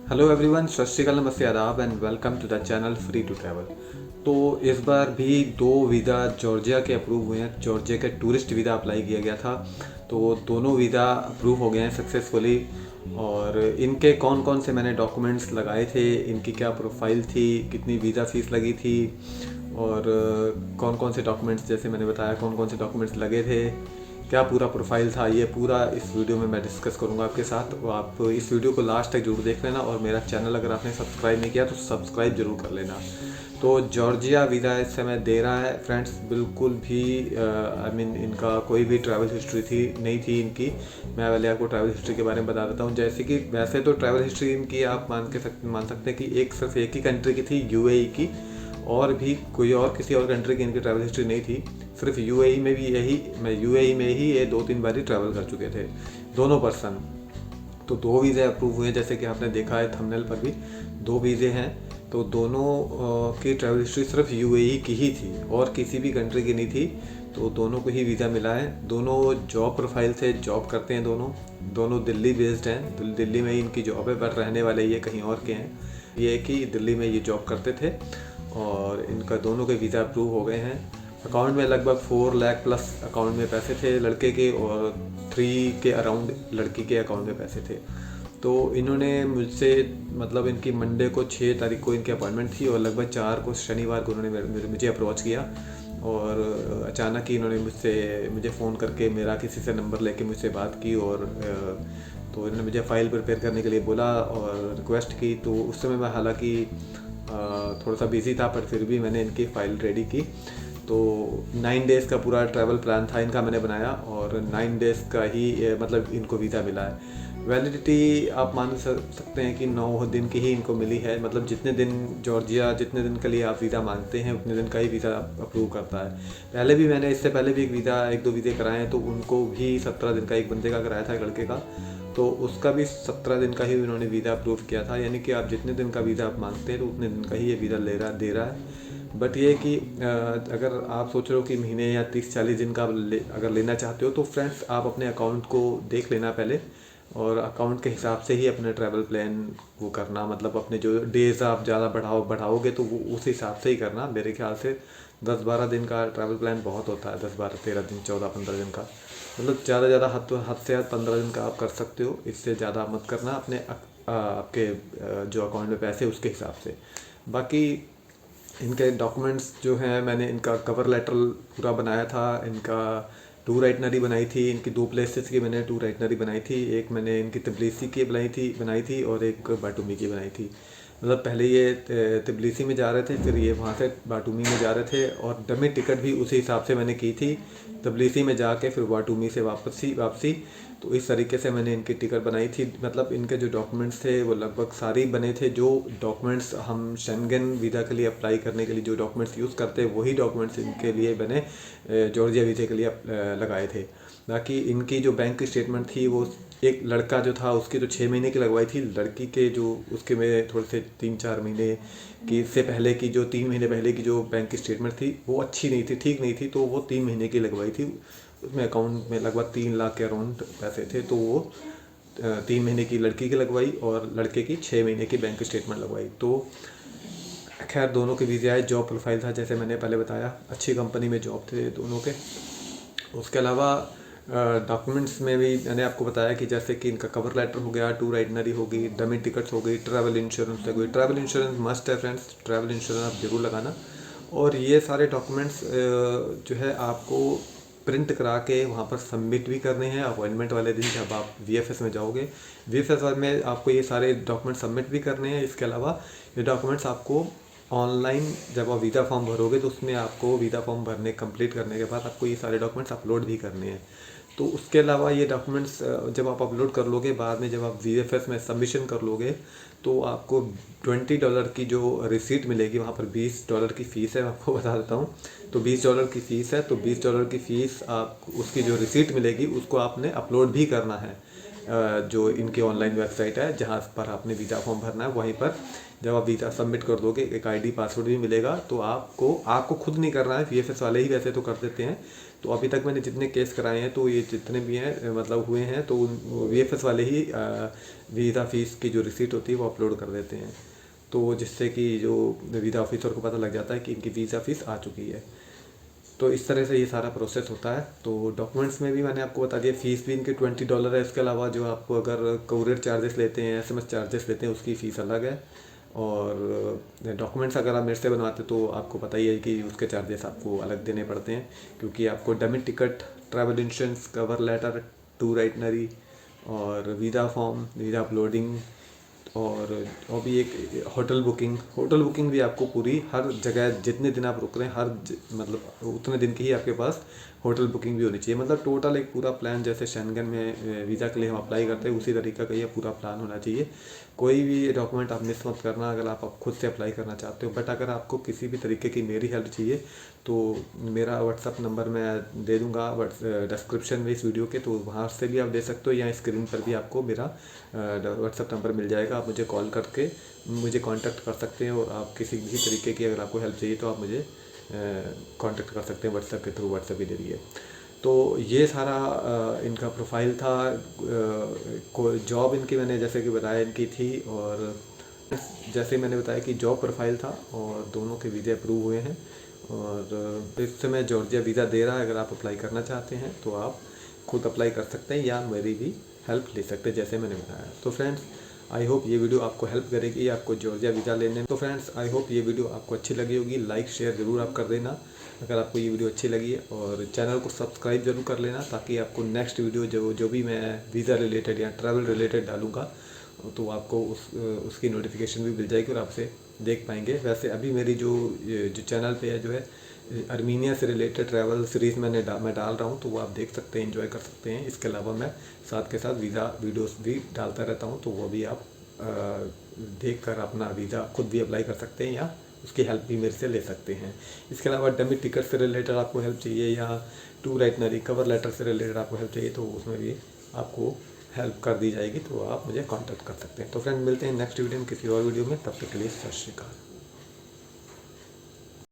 Hello everyone, सत श्रीकाल, नमस्ते, आदाब and welcome to the channel free to travel. तो इस बार भी दो वीज़ा जॉर्जिया के अप्रूव हुए हैं। जॉर्जिया के टूरिस्ट वीज़ा अप्लाई किया गया था, तो दोनों वीज़ा अप्रूव हो गए हैं सक्सेसफुली। और इनके कौन कौन से मैंने डॉक्यूमेंट्स लगाए थे, इनकी क्या प्रोफाइल थी, कितनी वीज़ा फ़ीस लगी थी, और कौन कौन से डॉक्यूमेंट्स, जैसे मैंने बताया कौन कौन से डॉक्यूमेंट्स लगे थे, क्या पूरा प्रोफाइल था, ये पूरा इस वीडियो में मैं डिस्कस करूंगा आपके साथ। तो आप इस वीडियो को लास्ट तक जरूर देख लेना, और मेरा चैनल अगर आपने सब्सक्राइब नहीं किया तो सब्सक्राइब जरूर कर लेना। तो जॉर्जिया वीज़ा इस समय दे रहा है फ्रेंड्स, बिल्कुल भी इनका कोई भी ट्रैवल हिस्ट्री नहीं थी इनकी। मैं पहले आपको ट्रैवल हिस्ट्री के बारे में बता देता हूँ। जैसे कि वैसे तो ट्रैवल हिस्ट्री इनकी आप मान सकते हैं कि सिर्फ एक ही कंट्री की थी, यूएई की। और भी कोई और किसी और कंट्री की इनकी ट्रैवल हिस्ट्री नहीं थी। सिर्फ यूएई में ही ये 2-3 बार ही ट्रैवल कर चुके थे दोनों पर्सन। तो 2 वीज़े अप्रूव हुए, जैसे कि आपने देखा है थंबनेल पर भी 2 वीज़े हैं। तो दोनों की ट्रैवल हिस्ट्री सिर्फ यूएई की ही थी और किसी भी कंट्री की नहीं थी। तो दोनों को ही वीज़ा मिला है। दोनों जॉब प्रोफाइल से जॉब करते हैं। दोनों दिल्ली बेस्ड हैं। दिल्ली में ही इनकी जॉब है, पर रहने वाले ये कहीं और के हैं। ये कि दिल्ली में ये जॉब करते थे और इनका दोनों के वीज़ा अप्रूव हो गए हैं। अकाउंट में लगभग 4 लाख प्लस अकाउंट में पैसे थे लड़के के, और 3 के अराउंड लड़की के अकाउंट में पैसे थे। तो इन्होंने मुझसे मतलब इनकी मंडे को 6 तारीख को इनकी अपॉइंटमेंट थी, और लगभग 4 को शनिवार को उन्होंने मुझे अप्रोच किया। और अचानक ही इन्होंने मुझे फ़ोन करके मेरा किसी से नंबर लेके मुझसे बात की, और तो इन्होंने मुझे फ़ाइल प्रिपेयर करने के लिए बोला और रिक्वेस्ट की। तो उस समय मैं हालांकि थोड़ा सा बिज़ी था, पर फिर भी मैंने इनकी फ़ाइल रेडी की। तो 9 डेज़ का पूरा ट्रैवल प्लान था इनका, मैंने बनाया, और 9 डेज़ का ही मतलब इनको वीज़ा मिला है। वैलिडिटी आप मान सकते हैं कि 9 दिन की ही इनको मिली है। मतलब जितने दिन जितने दिन के लिए आप वीज़ा मांगते हैं उतने दिन का ही वीज़ा अप्रूव करता है। इससे पहले भी एक दो वीज़े कराए हैं, तो उनको भी 17 दिन का एक बंदे का कराया था, एक लड़के का। तो उसका भी 17 दिन का ही उन्होंने वीज़ा अप्रूव किया था। यानी कि आप जितने दिन का वीज़ा आप मांगते हैं तो उतने दिन का ही ये वीज़ा दे रहा है। बट ये कि अगर आप सोच रहे हो कि महीने या 30-40 दिन का अगर लेना चाहते हो, तो फ्रेंड्स आप अपने अकाउंट को देख लेना पहले, और अकाउंट के हिसाब से ही अपने ट्रैवल प्लान वो करना। मतलब अपने जो डेज़ आप ज़्यादा बढ़ाओगे तो वो उस हिसाब से ही करना। मेरे ख्याल से 10-12 दिन का ट्रैवल प्लान बहुत होता है। 10-12-13 दिन, 14-15 दिन का, मतलब ज़्यादा हद से ज़्यादा 15 दिन का आप कर सकते हो। इससे ज़्यादा मत करना अपने आपके जो अकाउंट में पैसे उसके हिसाब से। बाकी इनके डॉक्यूमेंट्स जो हैं, मैंने इनका कवर लेटर पूरा बनाया था। इनका टूर आइटनरी बनाई थी। इनकी 2 प्लेसेस की मैंने टूर आइटनरी बनाई थी। एक मैंने इनकी तबलीसी की बनाई थी और एक बाटूमी की बनाई थी। मतलब पहले ये तबलीसी में जा रहे थे, फिर ये वहाँ से बाटूमी में जा रहे थे, और डमी टिकट भी उसी हिसाब से मैंने की थी। तबलीसी में जाके फिर बाटूमी से वापसी। तो इस तरीके से मैंने इनकी टिकट बनाई थी। मतलब इनके जो डॉक्यूमेंट्स थे वो लगभग सारे बने थे। जो डॉक्यूमेंट्स हम शेंगन वीज़ा के लिए अप्लाई करने के लिए जो डॉक्यूमेंट्स यूज़ करते हैं, वही डॉक्यूमेंट्स इनके लिए मैंने जॉर्जिया वीज़े के लिए लगाए थे। बाकी इनकी जो बैंक स्टेटमेंट थी, वो एक लड़का जो था उसके तो 6 महीने की लगवाई थी। लड़की के जो उसके में थोड़े से 3-4 महीने की से पहले की, जो 3 महीने पहले की जो बैंक स्टेटमेंट थी वो अच्छी नहीं थी, ठीक नहीं थी। तो वो 3 महीने की लगवाई थी। उसमें अकाउंट में लगभग 3 लाख के अराउंड पैसे थे। तो वो 3 महीने की लड़की की लगवाई और लड़के की 6 महीने की बैंक स्टेटमेंट लगवाई। तो खैर दोनों के वीज़े आए। जॉब प्रोफाइल था, जैसे मैंने पहले बताया, अच्छी कंपनी में जॉब थे दोनों के। उसके अलावा डॉक्यूमेंट्स में भी मैंने आपको बताया कि जैसे कि इनका कवर लेटर हो गया, टूर आइटनरी होगी, डमी टिकट्स हो गई, ट्रैवल इंश्योरेंस हो गई। ट्रैवल इंश्योरेंस मस्ट है फ्रेंड्स, ट्रैवल इंश्योरेंस आप जरूर लगाना। और ये सारे डॉक्यूमेंट्स जो है आपको प्रिंट करा के वहाँ पर सबमिट भी करने हैं अपॉइंटमेंट वाले दिन, जब आप वीएफएस में जाओगे। वीएफएस में आपको ये सारे डॉक्यूमेंट सबमिट भी करने हैं। इसके अलावा ये डॉक्यूमेंट्स आपको ऑनलाइन जब आप वीज़ा फॉर्म भरोगे, तो उसमें आपको वीज़ा फॉर्म कंप्लीट करने के बाद आपको ये सारे डॉक्यूमेंट्स अपलोड भी करने हैं। तो उसके अलावा ये डॉक्यूमेंट्स जब आप अपलोड कर लोगे, बाद में जब आप वीएफएस में सबमिशन कर लोगे, तो आपको $20 की जो रिसीट मिलेगी। वहाँ पर $20 की फ़ीस है, आपको बता देता हूँ। तो $20 की फ़ीस है। तो $20 की फ़ीस आप उसकी जो रिसीट मिलेगी उसको आपने अपलोड भी करना है। जो इनकी ऑनलाइन वेबसाइट है जहाँ पर आपने वीज़ा फॉर्म भरना है, वहीं पर जब आप वीज़ा सबमिट कर दोगे एक आईडी पासवर्ड भी मिलेगा। तो आपको खुद नहीं करना है, वीएफएस वाले ही वैसे तो कर देते हैं। तो अभी तक मैंने जितने केस कराए हैं, तो ये जितने भी हैं मतलब हुए हैं, तो वीएफएस वाले ही वीज़ा फ़ीस की जो रिसीट होती है वो अपलोड कर देते हैं। तो जिससे कि जो वीज़ा ऑफिसर को पता लग जाता है कि इनकी वीज़ा फ़ीस आ चुकी है। तो इस तरह से ये सारा प्रोसेस होता है। तो डॉक्यूमेंट्स में भी मैंने आपको बता दिया, फ़ीस भी इनकी $20 है। इसके अलावा जो आपको अगर कोरियर चार्जेस लेते हैं, एसएमएस चार्जेस लेते हैं, उसकी फ़ीस अलग है। और डॉक्यूमेंट्स अगर आप मेरे से बनवाते तो आपको पता ही है कि उसके चार्जेस आपको अलग देने पड़ते हैं, क्योंकि आपको debit ticket, travel insurance, cover letter, tour itinerary और वीज़ा फॉर्म, वीज़ा अपलोडिंग और भी एक होटल बुकिंग भी आपको पूरी हर जगह जितने दिन आप रुक रहे हैं मतलब उतने दिन की ही आपके पास होटल बुकिंग भी होनी चाहिए। मतलब टोटल एक पूरा प्लान, जैसे शेंगन में वीज़ा के लिए हम अप्लाई करते हैं उसी तरीका का ये पूरा प्लान होना चाहिए। कोई भी डॉक्यूमेंट आप मिस मत करना अगर आप खुद से अप्लाई करना चाहते हो। बट अगर आपको किसी भी तरीके की मेरी हेल्प चाहिए तो मेरा व्हाट्सअप नंबर मैं दे दूँगा डिस्क्रिप्शन में इस वीडियो के, तो वहाँ से भी आप दे सकते हो, या स्क्रीन पर भी आपको मेरा व्हाट्सअप नंबर मिल जाएगा। आप मुझे कॉल करके मुझे कांटेक्ट कर सकते हैं, और आप किसी भी तरीके की अगर आपको हेल्प चाहिए तो आप मुझे कांटेक्ट कर सकते हैं व्हाट्सएप के थ्रू, व्हाट्सएप के जरिए। तो ये सारा इनका प्रोफाइल था। जॉब इनकी मैंने जैसे कि बताया इनकी थी, और जैसे मैंने बताया कि जॉब प्रोफाइल था, और दोनों के वीज़े अप्रूव हुए हैं। और इस समय जॉर्जिया वीज़ा दे रहा है। अगर आप अप्लाई करना चाहते हैं तो आप खुद अप्लाई कर सकते हैं, या मेरी भी हेल्प ले सकते हैं जैसे मैंने बताया। तो फ्रेंड्स, आई होप ये वीडियो आपको हेल्प करेगी आपको जॉर्जिया वीज़ा लेने में। तो फ्रेंड्स, आई होप ये वीडियो आपको अच्छी लगी होगी। लाइक शेयर ज़रूर आप कर देना अगर आपको ये वीडियो अच्छी लगी है, और चैनल को सब्सक्राइब ज़रूर कर लेना, ताकि आपको नेक्स्ट वीडियो जो भी मैं वीज़ा रिलेटेड या ट्रैवल रिलेटेड डालूँगा तो आपको उसकी नोटिफिकेशन भी मिल जाएगी और आपसे देख पाएंगे। वैसे अभी मेरी जो चैनल पे है जो है अर्मीनिया से रिलेटेड ट्रैवल सीरीज़ मैं डाल रहा हूँ, तो वो आप देख सकते हैं, एंजॉय कर सकते हैं। इसके अलावा मैं साथ के साथ वीज़ा वीडियोस भी डालता रहता हूँ, तो वो भी आप देख कर अपना वीज़ा खुद भी अप्लाई कर सकते हैं, या उसकी हेल्प भी मेरे से ले सकते हैं। इसके अलावा डेबिट टिकट से रिलेटेड आपको हेल्प चाहिए, या टूर आइटनरी, कवर लेटर से रिलेटेड आपको हेल्प चाहिए, तो उसमें भी आपको हेल्प कर दी जाएगी। तो आप मुझे कांटेक्ट कर सकते हैं। तो फ्रेंड, मिलते हैं नेक्स्ट वीडियो में किसी और वीडियो में, तब तक के लिए सत श्री अकाल।